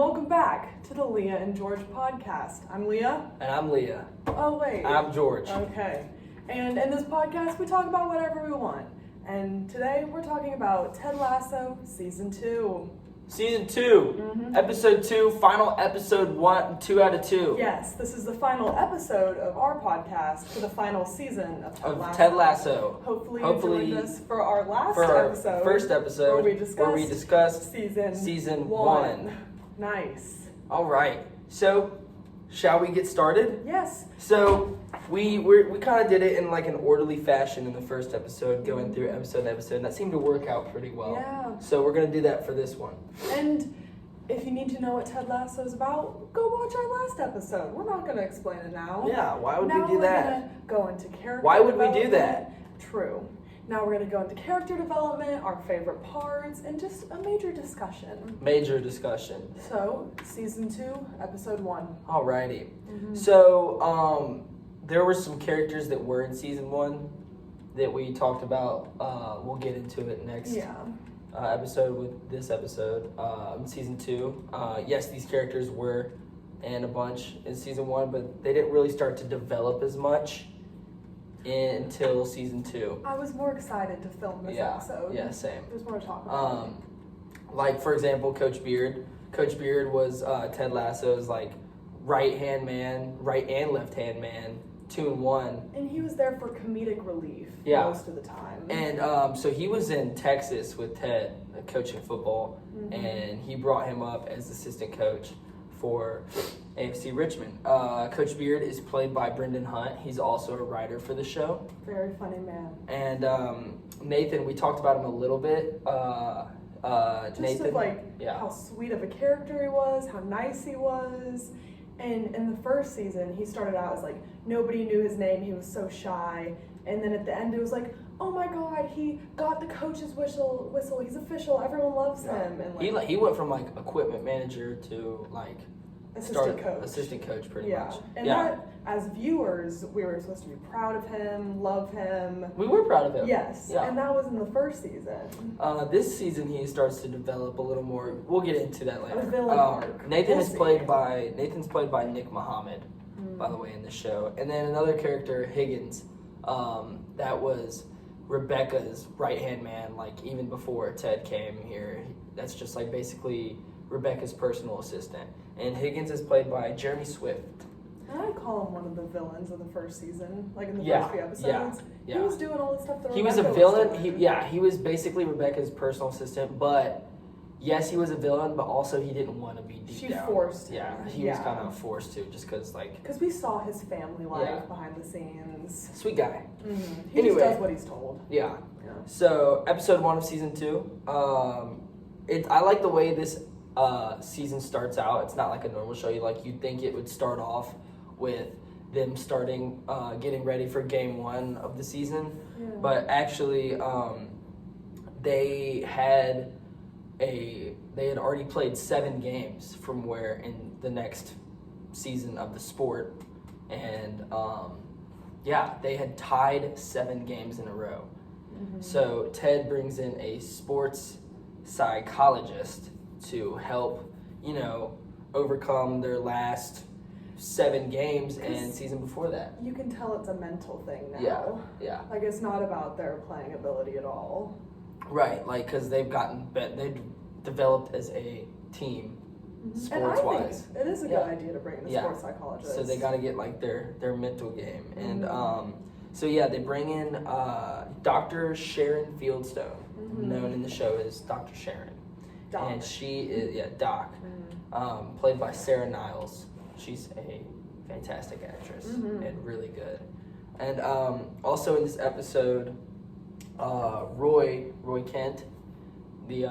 welcome back to the Leah and George podcast. I'm Leah. And I'm Leah. Oh, wait. I'm George. Okay. And in this podcast, we talk about whatever we want. And today, we're talking about Ted Lasso Season 2. Season 2, Episode 2, final episode 2 out of 2. Yes, this is the final episode of our podcast for the final season of Ted Lasso. Hopefully you joined us for our last episode. First episode where we discussed season 1. Nice. All right. So, shall we get started? Yes. So, we kind of did it in like an orderly fashion in the first episode, going through episode to episode, and that seemed to work out pretty well. Yeah. So we're going to do that for this one. And if you need to know what Ted Lasso is about, go watch our last episode. We're not going to explain it now. Yeah, why would now we do that? We're going to go into character Why would we do development. that? True. Now we're going to go into character development, our favorite parts, and just a major discussion. Major discussion. So, Season 2, Episode 1. Alrighty. So, there were some characters that were in Season 1 that we talked about. We'll get into it next episode with this episode. Season 2. Yes, these characters were in a bunch in Season 1, but they didn't really start to develop as much until Season 2. I was more excited to film this episode. Yeah, same. There's more to talk about. Like, for example, Coach Beard. Coach Beard was Ted Lasso's, like, right-hand man, right and left-hand man, 2-in-1. And he was there for comedic relief most of the time. And so he was in Texas with Ted, coaching football, and he brought him up as assistant coach for AFC Richmond. Coach Beard is played by Brendan Hunt. He's also a writer for the show. Very funny man. And Nathan, we talked about him a little bit. Nathan, how sweet of a character he was, how nice he was. And in the first season, he started out as like, nobody knew his name, he was so shy. And then at the end, it was like, oh my God, he got the coach's whistle, he's official, everyone loves him. And he went from like equipment manager to like assistant coach pretty much. And that, as viewers, we were supposed to be proud of him, love him. We were proud of him. Yes, and that was in the first season. This season he starts to develop a little more. We'll get into that later. A villain arc. Nathan's played by Nick Muhammad, by the way, in the show. And then another character, Higgins, that was Rebecca's right-hand man, like even before Ted came here. That's just like basically Rebecca's personal assistant. And Higgins is played by Jeremy Swift. And I call him one of the villains of the first season, like in the first few episodes. Yeah. He was doing all the stuff that he Rebecca was a villain. Was doing. He was basically Rebecca's personal assistant, but yes, he was a villain, but also he didn't want to be deep down. She forced him. Yeah, he was kind of forced to, just because Because we saw his family life behind the scenes. Sweet guy. He just does what he's told. Yeah. So, episode 1 of season 2. I like the way this season starts out. It's not like a normal show. You'd think it would start off with them starting getting ready for game 1 of the season, but actually they had already played 7 games from where in the next season of the sport, and they had tied 7 games in a row. So Ted brings in a sports psychologist to help, overcome their last 7 games and season before that. You can tell it's a mental thing now. Yeah. Like, it's not about their playing ability at all. Right, because they've developed as a team, sports-wise. And I think it is a good idea to bring in a sports psychologist. So they got to get, their mental game. And, they bring in Dr. Sharon Fieldstone, known in the show as Dr. Sharon. Doc. And she is, Doc, played by Sarah Niles. She's a fantastic actress and really good. And also in this episode, Roy Kent, the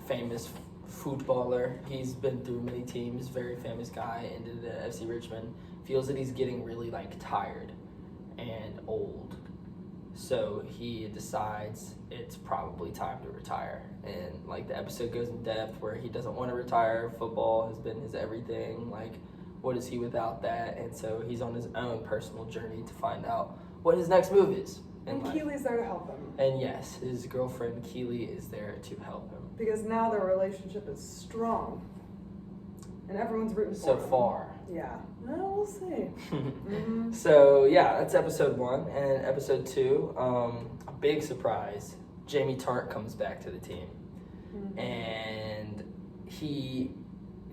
famous footballer, he's been through many teams, very famous guy, into the FC Richmond, feels that he's getting really tired and old. So he decides it's probably time to retire. And the episode goes in depth where he doesn't want to retire. Football has been his everything. What is he without that? And so he's on his own personal journey to find out what his next move is. And Keely's there to help him. And yes, his girlfriend Keely is there to help him. Because now their relationship is strong. and everyone's rooting for so him. far. Yeah. Well, we'll see. Mm-hmm. So yeah, that's episode 1. And episode 2, a big surprise. Jamie Tartt comes back to the team. Mm-hmm. And he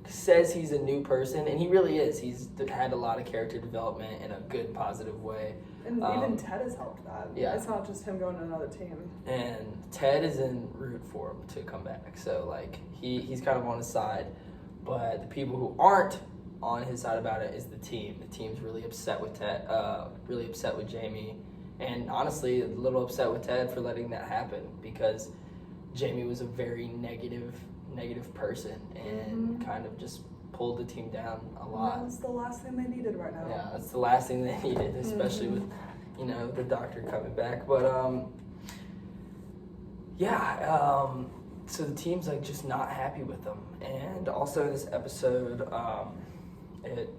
says he's a new person, and he really is. He's had a lot of character development in a good, positive way. And even Ted has helped that. Yeah. It's not just him going to another team. And Ted is in root for him to come back. So like he's kind of on his side. But the people who aren't on his side about it is the team. The team's really upset with Ted, really upset with Jamie, and honestly a little upset with Ted for letting that happen, because Jamie was a very negative person and kind of just pulled the team down a lot. That's the last thing they needed right now. Yeah, that's the last thing they needed, especially with, the doctor coming back. But so the team's like just not happy with them. And also in this episode, it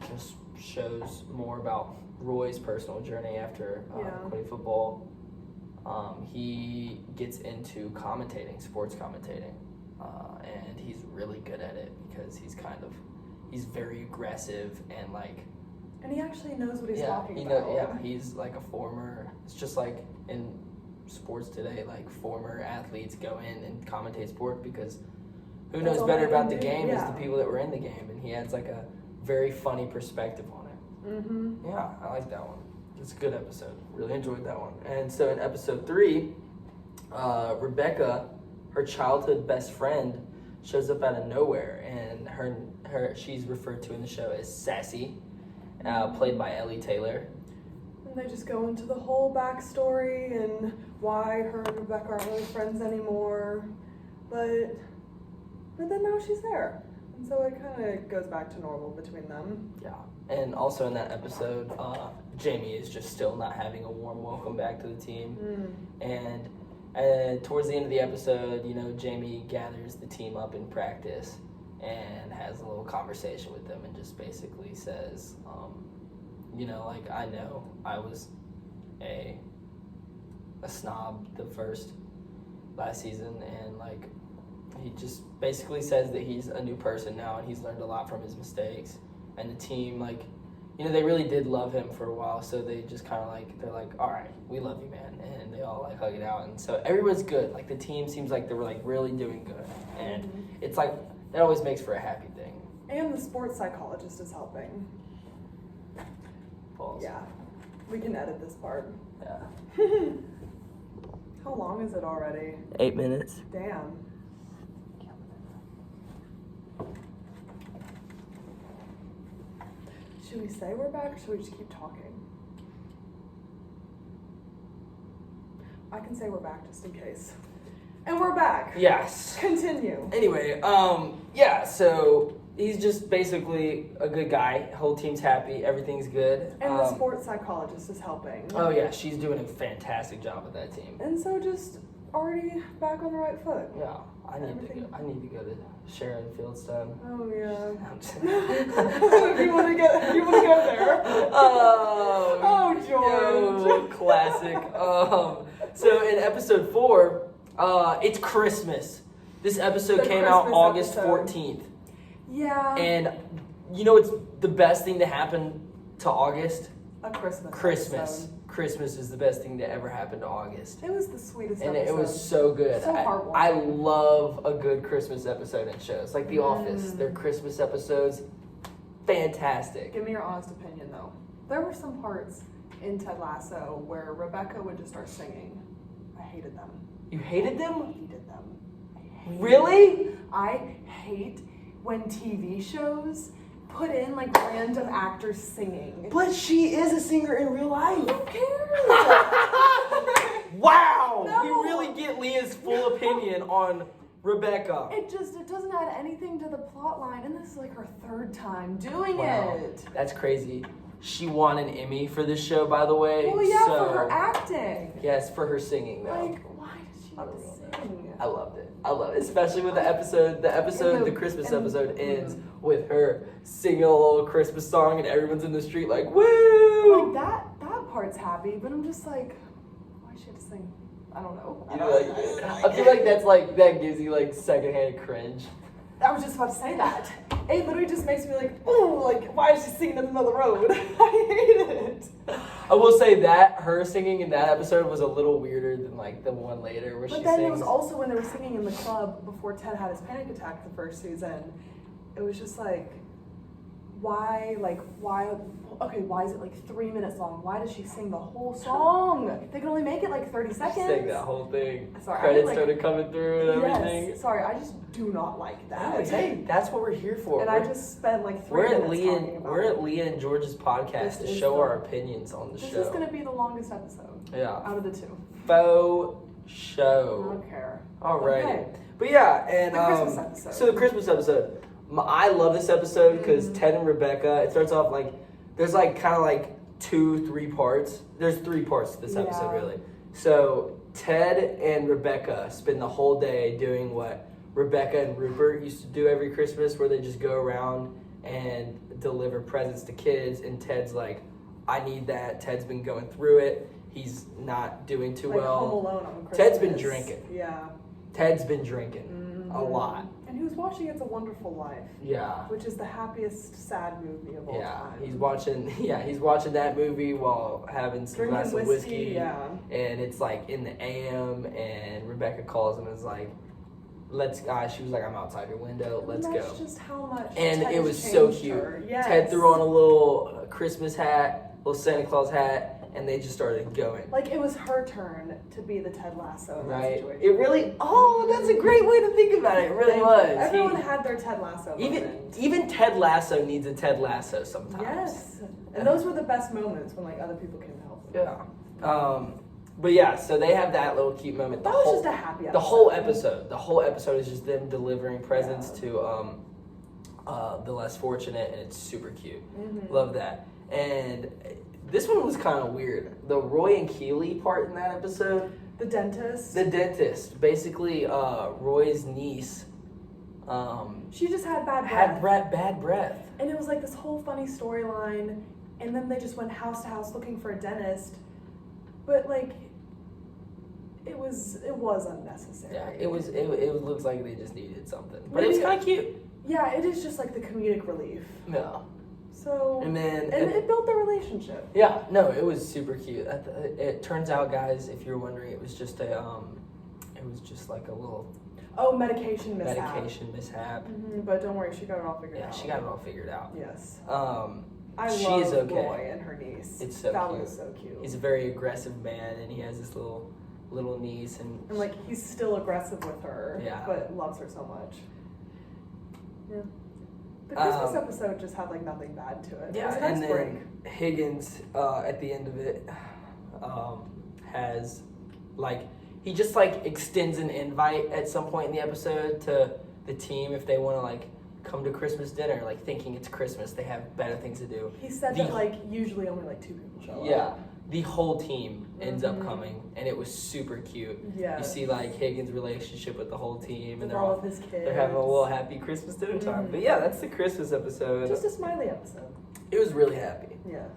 just shows more about Roy's personal journey after quitting football. He gets into sports commentating, and he's really good at it because he's very aggressive and like. And he actually knows what he's talking about. He's like a former. It's just like in sports today, like former athletes go in and commentate sport because who knows better about the game is the people that were in the game, and he has like a very funny perspective on it. Mm-hmm. Yeah, I like that one. It's a good episode. Really enjoyed that one. And so in episode 3, Rebecca, her childhood best friend, shows up out of nowhere, and she's referred to in the show as Sassy, played by Ellie Taylor. And they just go into the whole backstory and why her and Rebecca aren't really friends anymore. But then now she's there. And so it kind of goes back to normal between them. Yeah. And also in that episode, Jamie is just still not having a warm welcome back to the team. And towards the end of the episode, Jamie gathers the team up in practice and has a little conversation with them and just basically says, I know I was a snob last season, and he just basically says that he's a new person now and he's learned a lot from his mistakes. And the team, they really did love him for a while, so they just kind of they're like, all right, we love you, man. And they all hug it out. And so everyone's good. The team seems like they're really doing good. And it's that always makes for a happy thing. And the sports psychologist is helping. Pause. Yeah. We can edit this part. Yeah. How long is it already? 8 minutes. Damn. Should we say we're back, or should we just keep talking? I can say we're back just in case. And we're back. Yes. Continue. Anyway, so he's just basically a good guy. Whole team's happy. Everything's good. And the sports psychologist is helping. Oh, yeah. She's doing a fantastic job with that team. And so just already back on the right foot. Yeah. I need to go to Sharon Fieldstone. Oh, yeah. if you want to go there. Oh, George. Classic. So in episode 4, it's Christmas. This episode came out August 14th. Yeah. And it's the best thing to happen to August? A Christmas. Christmas. Christmas is the best thing to ever happen to August. It was the sweetest and episode. And it was so good. So heartwarming. I love a good Christmas episode in shows. Like The Office, their Christmas episodes, fantastic. Give me your honest opinion, though. There were some parts in Ted Lasso where Rebecca would just start singing. I hated them. You hated them? I hated them. Really? I hate when TV shows put in random actors singing. But she is a singer in real life. Who cares? Wow! No. We really get Leah's full opinion on Rebecca. It doesn't add anything to the plot line, and this is her 3rd time doing Wow. it. That's crazy. She won an Emmy for this show, by the way. Well, yeah, for her acting. Yes, for her singing, though. Why did she sing? I loved it. Especially with the Christmas episode ends with her singing a little Christmas song and everyone's in the street woo! That part's happy, but I'm just why she had to sing? I don't know. I feel like that gives you secondhand cringe. I was just about to say that. It literally just makes me like, oh, like, why is she singing in the middle of the road? I hate it. I will say that her singing in that episode was a little weirder than like the one later where But she then sings. it was also when they were singing in the club before Ted had his panic attack the first season. It was just like, why, okay, why is it like 3 minutes long? Why does she sing the whole song? They can only make it like 30 seconds. She sang that whole thing. Sorry, Credits started coming through and yes, everything. sorry, I just do not like that. No, hey, that's what we're here for. And I just spent like 3 minutes talking about We're it. at Leah and George's podcast This to is show the- our opinions on the This show. is going to be the longest episode Yeah. out of the two. Faux I show. don't care. Alrighty. Okay. But yeah, and The Christmas episode. so the Christmas episode. I love this episode because Mm-hmm. Ted and Rebecca. It starts off like there's like kind of like 2-3 parts. There's 3 parts to this episode Yeah. really. So Ted and Rebecca spend the whole day doing what Rebecca and Rupert used to do every Christmas, where they just go around and deliver presents to kids. And Ted's like, I need that. Ted's been going through it. He's not doing too Like well. Home Alone on Christmas. Ted's been drinking. Yeah. Ted's been drinking a Mhm. lot. And he was watching It's a Wonderful Life, Yeah. which is the happiest sad movie of all Yeah. time. He's watching that movie while having some Drinking glass of whiskey. yeah. And it's like in the AM, and Rebecca calls him and is like, she was like, I'm outside your window, let's and go. that's just how much And Ted it has was so changed cute. her. Yes. Ted threw on a little Christmas hat, little Santa Claus hat, and they just started going. Like it was her turn to be the Ted Lasso in that Right? situation. It really, that's a great way to think about it. It really was. Everyone had their Ted Lasso even moment. even Ted Lasso needs a Ted Lasso sometimes. Yes. And those were the best moments when like other people came to help them. Yeah. But yeah, so they have that little cute moment. That was just a happy episode. The whole episode is just them delivering presents to the less fortunate, and it's super cute. Mhm. Love that. And this one was kind of weird. The Roy and Keely part in that episode. The dentist. The dentist, basically, Roy's niece, She just had bad breath. bad breath. And it was like this whole funny storyline, and then they just went house to house looking for a dentist. But like, it was unnecessary. Yeah, it looks like they just needed something, but it Maybe- was kind of cute. Yeah, it is just like the comedic relief. Yeah. So And then it built the relationship. yeah, no, it was super cute. It turns out, guys, if you're wondering, it was just like a little Oh, medication mishap. medication mishap. Mhm, but don't worry, she got it all figured Yeah, out. she got it all figured out. Yes. I I she love is okay. Roy and her niece. It's so that cute. was so cute. He's a very aggressive man, and he has this little niece, and And like he's still aggressive with her, Yeah. but loves her so much. Yeah. The Christmas Um, episode just had like nothing bad to it. It yeah, was a nice and then break. Higgins at the end of it has like he just like extends an invite at some point in the episode to the team if they want to like come to Christmas dinner, like thinking it's Christmas, they have better things to do. He said the- that like usually only like 2 people show Yeah, up. the whole team ends up Mhm. coming, and it was super cute. Yeah. You see like Higgins' relationship with the whole team, and with they're all all of his kids. they're having a little happy Christmas dinner time. Mhm. But yeah, that's the Christmas episode. Just a smiley episode. It was really happy. Yes.